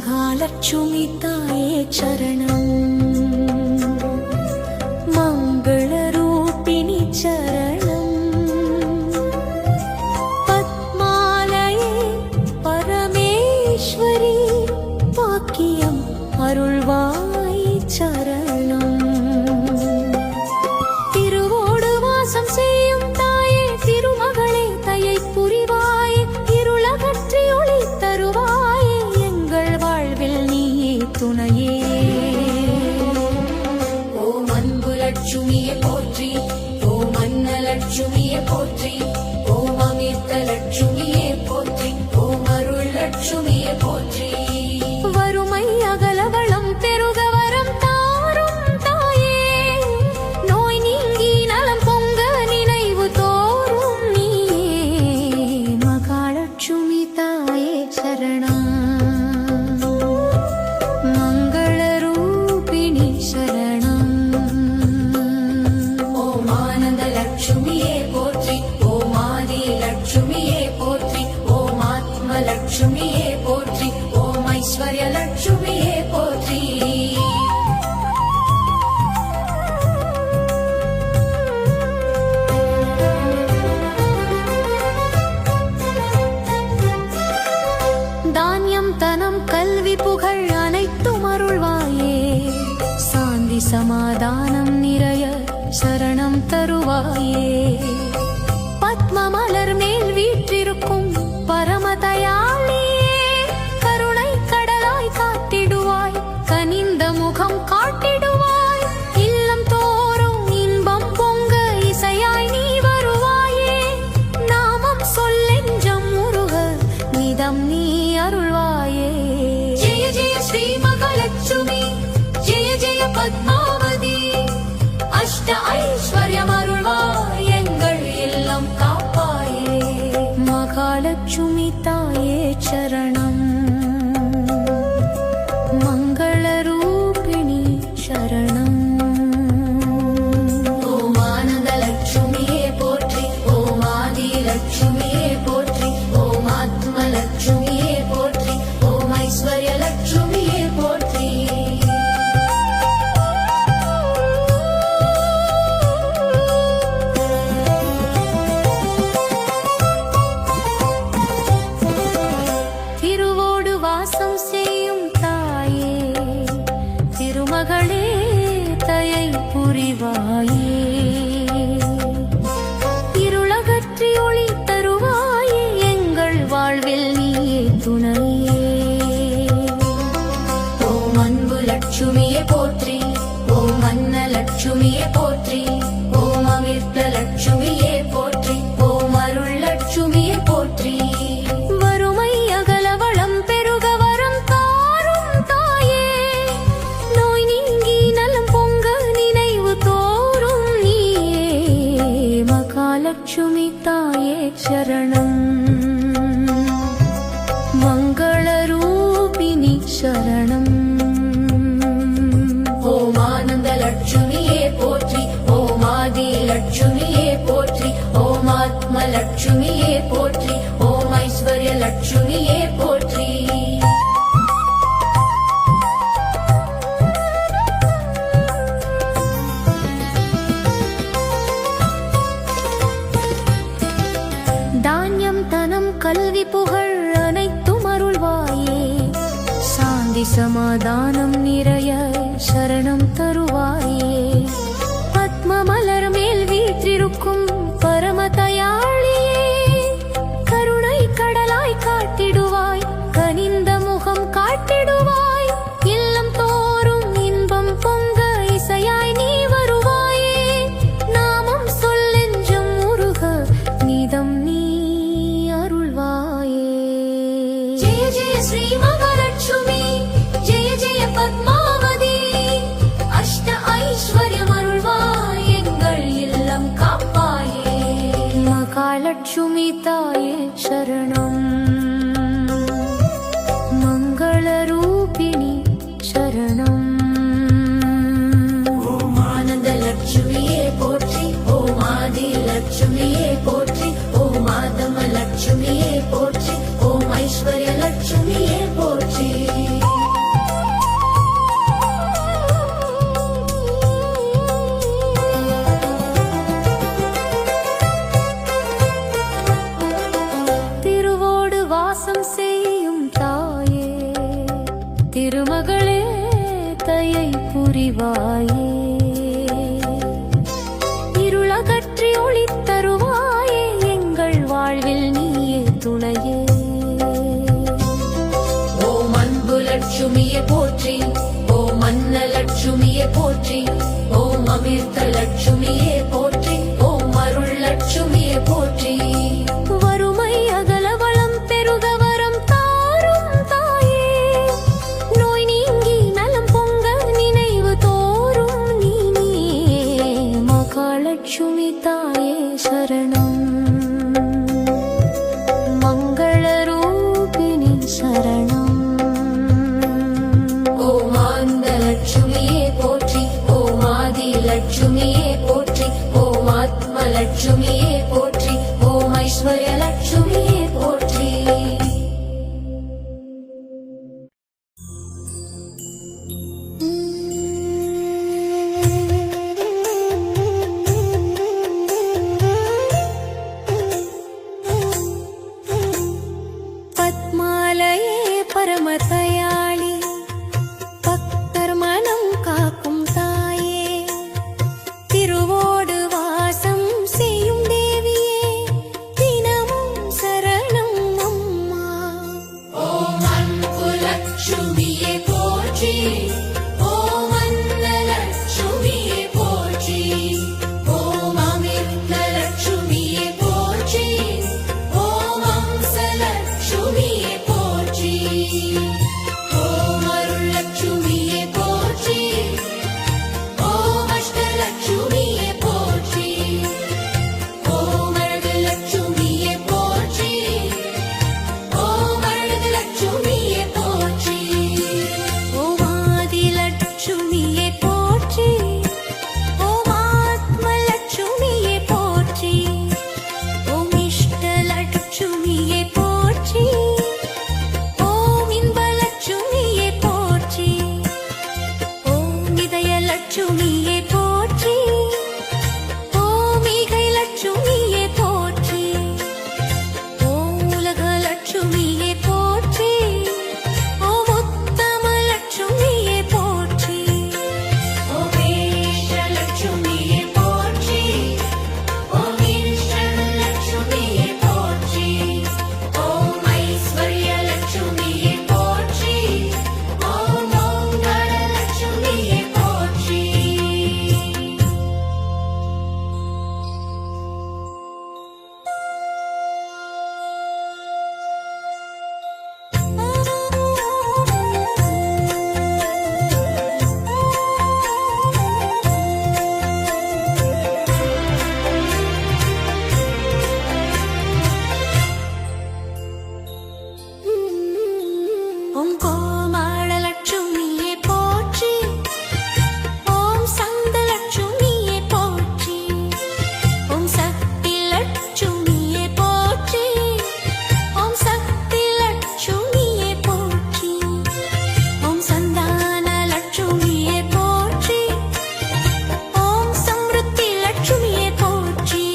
महालक्ष्मी ताये चरणं मंगलरूपिणी चरणं पद्मालये परमेश्वरी वाक्यम् अरुள்வாய் चरणं திருவோடு வாசம் செய்யும் தாயே திருமகளே தயை புரிவாய் இருளகற்றி ஒளி தருவாய் எங்கள் வாழ்வில் நீயே துணையே ஓம் அன்பு லட்சுமியே போற்றி ஓம் அன்னலட்சுமியே போற்றி ஓம் அமிர்த லட்சுமியே போற்றி ஓம் அருள் லட்சுமியே போற்றி வறுமை அகல வளம் பெருக வரம் தாரும் தாயே நோய் நீங்கி நலம் பொங்க நினைவு தோறும் நீயே மகாலட்சுமி தாயே சரணம் மங்களரூபிணி சரணம் ஓம் ஆனந்த லட்சுமியே போற்றி ஓம் ஆதி லட்சுமியே போற்றி ஓம் ஆத்ம லட்சுமியே போற்றி ஓம் ஐஸ்வர்ய லட்சுமியே போற்றி தானியம் தனம் கல்வி புகழ் அனைத்தும் அருள்வாயே சாந்தி சமாதானம் நிறைய சரணம் தருவாயே பத்ம மலர் மேல் வீற்றிருக்கும் பரமதயாளியே கருணை கடலாய் காத்திடுவாய் கனிந்த முகம் காட்டிடுவாய் இல்லம் தோறும் இன்பம் பொங்க இசையாய் நீ வருவாயே நாமம் சொல்லெஞ்சம் முருக நிதம் நீ அருள்வாயே ஜெய ஜெய ஸ்ரீ மகாலட்சுமி ஜெய ஜெய பத்மாவதி அஷ்ட ஐஸ்வர்யம் அருள்வாய் எங்கள் இல்லம் காப்பாயே மகாலட்சுமி தாயே சரணம் மங்களரூபிணி சரணம் ஓம் ஆனந்த லட்சுமியே போற்றி ஓம் ஆதி லட்சுமியே போற்றி ஓம் ஆத்ம லட்சுமியே போற்றி ஓம் ஐஸ்வர்ய லட்சுமியே போற்றி திருவோடு வாசம் செய்யும் தாயே திருமகளே தயை புரிவாயே இருளகற்றி ஒளி தருவாயே எங்கள் வாழ்வில் நீயே துணையே ஓம் அன்பு லட்சுமியே போற்றி ஓம் அன்ன லட்சுமியே போற்றி ஓம் அமிர்த லட்சுமியே போற்றி ஓம் அருள் லட்சுமியே போற்றி வறுமை அகல வளம் பெருக வரம் தாரும் தாயே நோய் நீங்கி நலம் பொங்க நினைவு தோறும் நீயே மகாலட்சுமி தாயே சரணம் மங்களரூபிணி சரணம் ஓம் ஆனந்த லட்சுமியே போற்றி ஓம் ஆதி லட்சுமியே போற்றி ஓம் ஆத்ம லட்சுமியே போற்றி ஓம் ஐஸ்வர்ய லட்சுமியே போற்றி தானியம் தனம் கல்வி புகழ் அனைத்தும் அருள்வாயே சாந்தி சமாதானம் நிறைய சரணம் தருவாயே பத்ம மலர் மேல் வீற்றிருக்கும் பரமதயாளியே கருணை கடலாய் காட்டிடுவாய் கனிந்த முகம் காட்டிடுவாய் இல்லம் தோறும் இன்பம் பொங்க இசையாய் நீ வருவாயே நாமம் சொல்லெஞ்சம் முருக நிதம் நீ அருள்வாயே ஜெய ஜெய ஸ்ரீ மகாலட்சுமி ஜெய ஜெய பத்மாவதி அஷ்ட ஐஸ்வர்யம் அருள்வாய் எங்கள் இல்லம் காப்பாயே மகாலட்சுமி தாயே சரணம் மங்களரூபிணி சரணம் ஓம் ஆனந்த லட்சுமியே போற்றி ஓம் ஆதி லட்சுமியே போற்றி ஓம் ஆத்ம லட்சுமியே போற்றி ஓம் ஐஸ்வர்ய லட்சுமியே போற்றி புரிவாயே, இருளகற்றி ஒளி தருவாயே, எங்கள் வாழ்வில் நீயே துணையே. ஓம் அன்பு லட்சுமியே போற்றி, ஓம் அன்னலட்சுமியே போற்றி, ஓம் அமிர்த லட்சுமியே போற்றி, ஓம் அருள் லட்சுமியே போற்றி. வறுமை அகல வளம் பெருக வரம் தாரும் தாயே, நோய் நீங்கி நலம் பொங்க நினைவு தோறும் நீயே. மகாலட்சுமி தாயே சரணம், மங்கள ரூபிணி சரணம். ஓம் ஆனந்த லட்சுமியே போற்றி, ஓம் ஆதி லட்சுமியே போற்றி, ஓம் ஆத்ம லட்சுமியே போற்றி, ஓம் ஐஸ்வர்ய லட்சுமியே போற்றி. பத்மாலயே பரமதயாளி, பக்தர் மனம் காக்கும் தாயே, திருவோடு வாசம் செய்யும் தேவியே, தினமும் சரணம் அம்மா. ஓம் அன்பு லட்சுமியே போற்றி, ஓம் அன்ன லட்சுமியே போற்றி, ஓம் அமிர்த லட்சுமியே போற்றி, ஓம் அம்ச லட்சுமியே போற்றி, ஓம் அருள் லட்சுமியே போற்றி, ஓம் அஷ்டலட்சுமியே போற்றி, ஓம் அழகு லட்சுமியே போற்றி, ஓம் அழகு லட்சுமியே போற்றி, ஓம் ஆதி லட்சுமியே போற்றி, ஓம் ஆத்ம லட்சுமியே போற்றி, ஓம் இஷ்ட லட்சுமியே போற்றி, ஓம் இன்ப லட்சுமியே போற்றி, ஓம் இதய லட்சுமியே போற்றி, ஓம் ஈகை லட்சுமியே போற்றி, ஓம் உலக லட்சுமியே போற்றி, ஓம் உத்தம லட்சுமியே போற்றி, ஓம் ஈஷ லட்சுமியே போற்றி, ஓம் ஈஷண லட்சுமியே போற்றி, ஓம் ஐஸ்வர்ய லட்சுமியே போற்றி, ஓம் ஓங்கார லட்சுமியே போற்றி. ஓம் கோமாள லட்சுமியே போற்றி, ஓம் சந்த லட்சுமியே போற்றி, ஓம் சக்தி லட்சுமியே போற்றி, ஓம் சக்தி லட்சுமியே போற்றி, ஓம் சந்தான லட்சுமியே போற்றி, ஓம் சம்ருத்தி லட்சுமியே போற்றி,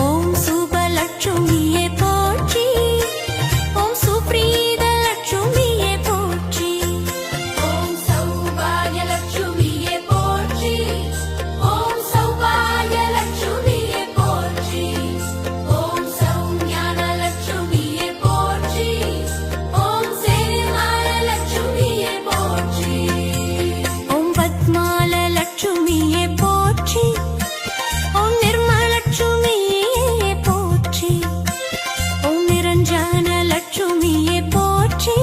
ஓம் சுப லட்சுமியே போற்றி, ஓம் சுப்ரீத லட்சுமியே போற்றி, ஓம் சௌபாகிய லட்சுமியே போற்றி, ஓம் சௌபாகிய லட்சுமியே போற்றி, ஓம் சௌஞான லட்சுமியே போற்றி, ஓம் சேனிமால லட்சுமியே போற்றி, ஓம் பத்மால லட்சுமியே போற்றி, ஓம் நிர்மல லட்சுமியே போற்றி, ஓம் நிரஞ்சன லட்சுமியே போற்றி,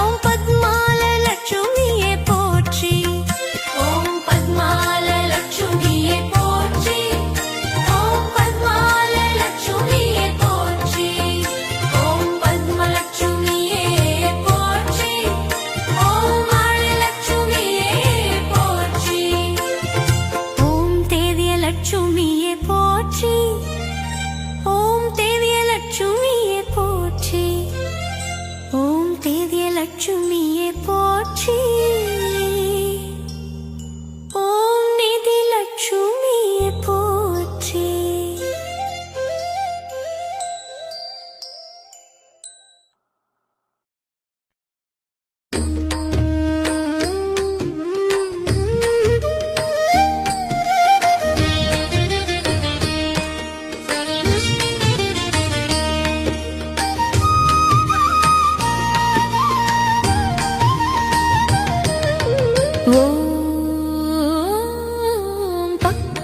ஓம் பத்மால லட்சுமியே போற்றி, ஓம் பத்மால லட்சுமியே போற்றி, ஓம் பத்மால லட்சுமியே போற்றி, ஓம் பத்ம லட்சுமியே போற்றி, ஓம் ஆள லட்சுமியே போற்றி, ஓம் தேவிய லட்சுமியே போற்றி, ஓம் தேவிய லட்சுமியே போற்றி, ஓம் தேவிய லட்சுமியே போற்றி, ஓம் நிதி லட்சுமியே போற்றி.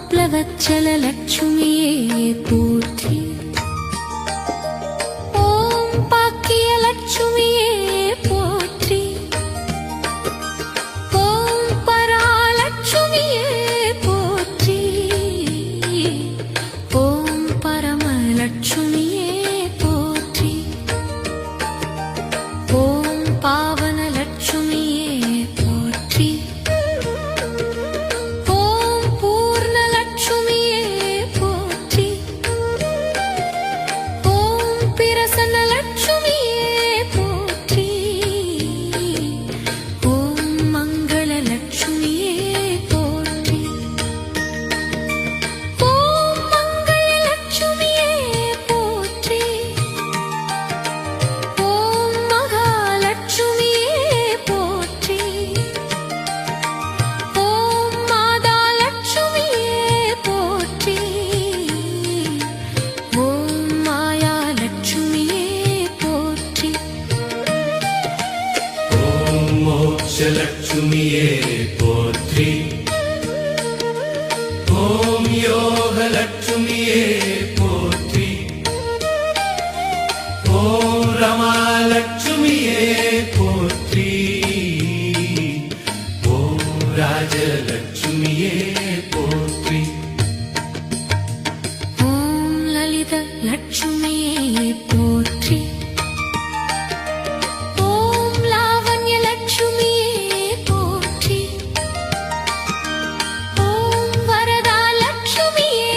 மாப்பிளவச்சலலட்சுமியே போற்றி. ஓம் பாக்கியலட்சுமியே போற்றி. ஓம் பராலட்சுமியே போற்றி. ஓம் பரமலட்சுமியே போற்றி. ஓம் பாவனலட்சுமியே போற்றி. ஓம் பூர்ணலட்சுமியே போற்றி. ஓம் பிரசன்னலட்சுமியே போற்றி. ஓம் மங்களலட்சுமியே போற்றி. ஓம் மங்களலட்சுமியே போற்றி. ஓம் மகாலட்சுமியே போற்றி. ஓம் மாதாலட்சுமியே போற்றி. ஓம் மாயாலட்சுமியே போற்றி. ஓம் மோட்சலட்சுமியே போற்றி. ஓம் யோகலட்சுமியே போற்றி. ஓம் ரமாலட்சுமியே போற்றி. ஓம் ராஜலட்சுமியே போற்றி. ஓம் லலிதலட்சுமியே போற்றி. ஓம் லாவண்யலட்சுமியே போற்றி. ஓம் வரதாலட்சுமியே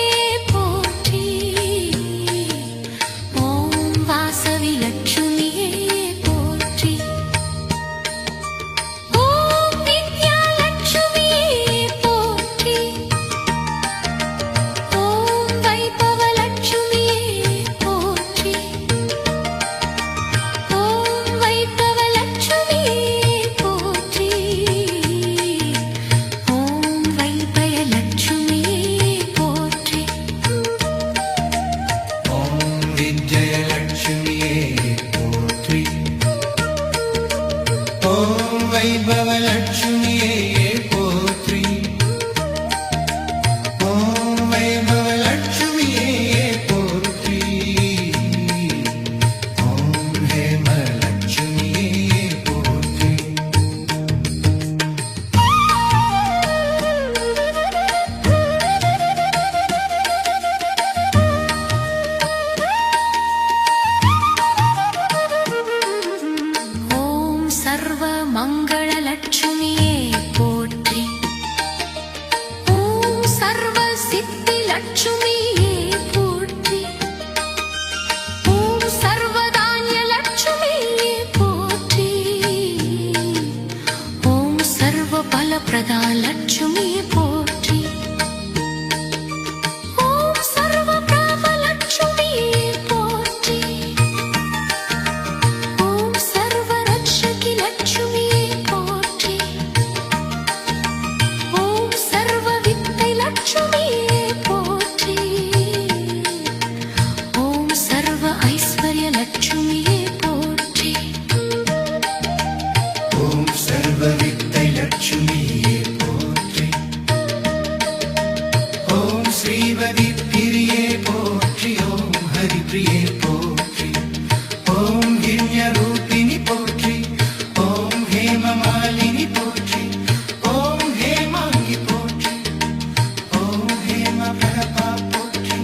போற்றி. ஓம் வாசவிலட்சுமியே போற்றி. ஓம் வித்யாலட்சுமியே போற்றி. ஓம் வைபவலட்சுமியே போற்றி. ஓம் வைபவலட்சுமியே போற்றி. ஓம் வைபயலட்சுமியே போற்றி. ஓம் விஜயலட்சுமியே போற்றி. ஓம் வைபவலட்சுமியே போற்றி. ஓம் வைபவலட்சுமியே போற்றி. ஓம் ஹேமலட்சுமியே போற்றி. ஓம் சர்வ மங்களலட்சுமியே போற்றி. ஓம் சர்வ சித்திலட்சுமியே போற்றி. ஓம் சர்வதான்யலட்சுமியே போற்றி. ஓம் சர்வ பலப்பிரதாலட்சுமியே போற்றி. ஓம் சர்வ பிராபலட்சுமியே போற்றி. ஓம் சர்வ ரட்சகிலட்சுமியே போற்றி. ஓம் சர்வ வித்தைலட்சுமியே போற்றி. ஓம் சர்வ ஐஸ்வர்யலட்சுமியே போற்றி. ஓம் சர்வ வித்தை லட்சுமியே போற்றி. ஓம் ஸ்ரீவதி பிரியே போற்றி. ஓம் ஹரிப்ரியே போற்றி. ஓம் கிண்ய ரூபிணி போற்றி. ஓம் ஹேமமாலினி போற்றி. ஓம் ஹேமாங்கி போற்றி. ஓம் ஹேம பிரபா போற்றி.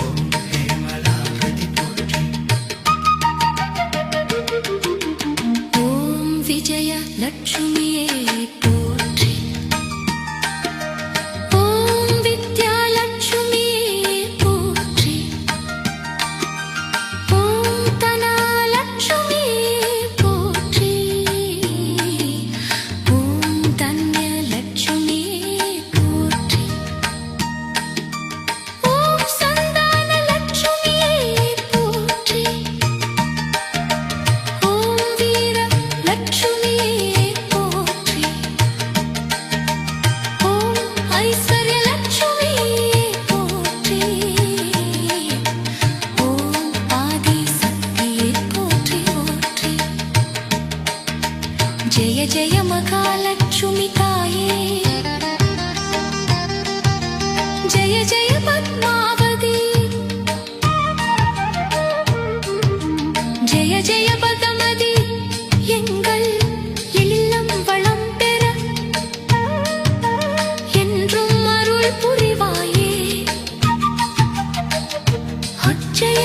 ஓம் ஹேமலாபதி போற்றி. ஓம் விஜயலட்சுமியே போற்றி. ஓம் வித்யாலட்சுமியே போற்றி. ஜெய ஜெய பத்மாவதி ஜெய ஜெய பகமதி எங்கள் இல்லம் வளம் பெற என்றும் அருள் புரிவாயே அட்சய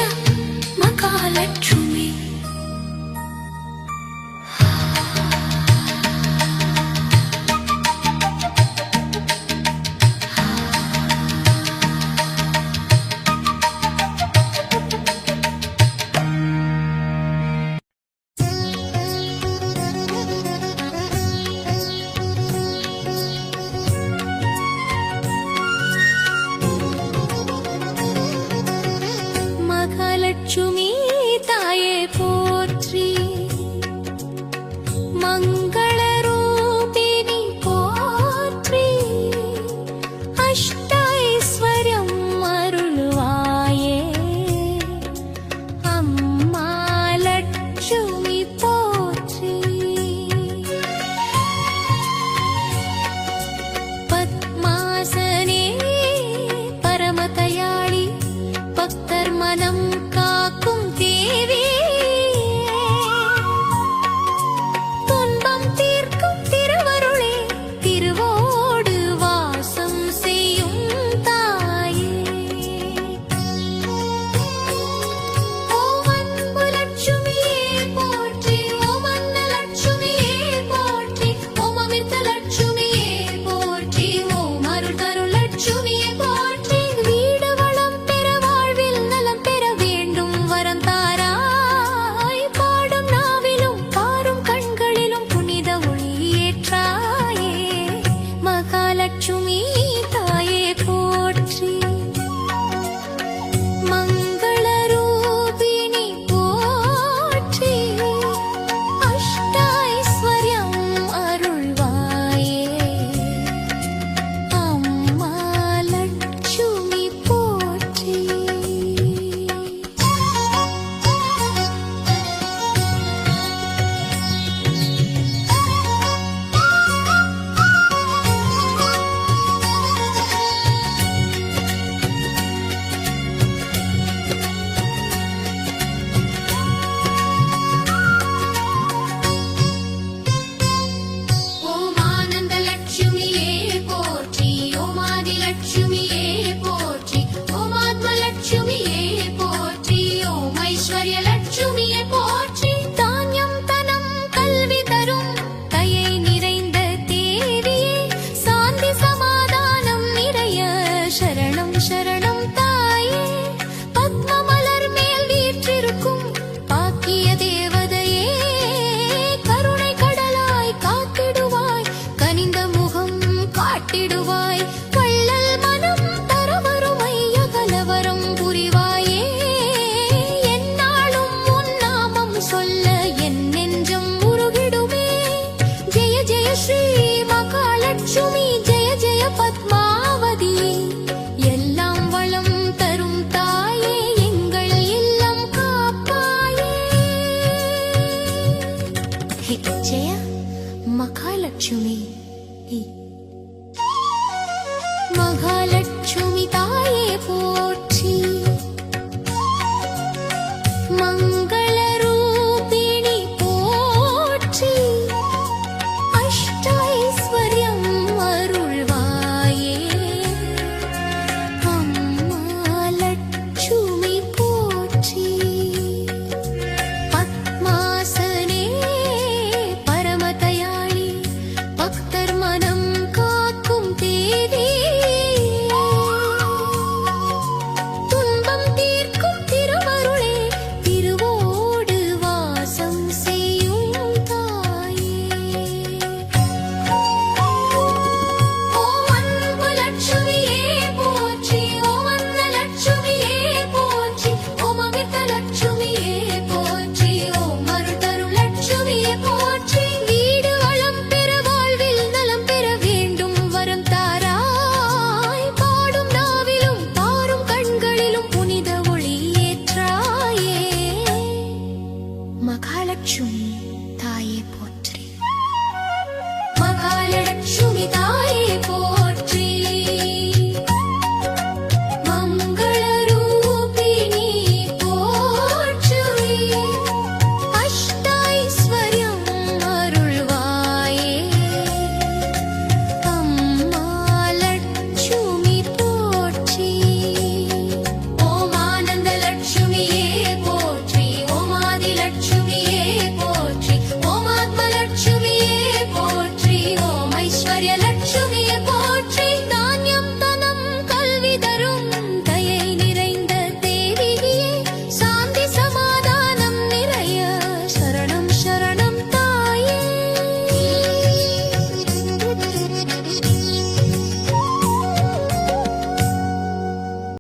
மகாலட்சுமி மகாலட்சுமி தாயே போற்றி மங்கள ரூபிணி போற்றி அஷ்டைஸ்வர்யம் அருள்வாயே அம்மா லட்சுமி போற்றி பத்மாசனே பரமதயாளி பக்தர் மனம்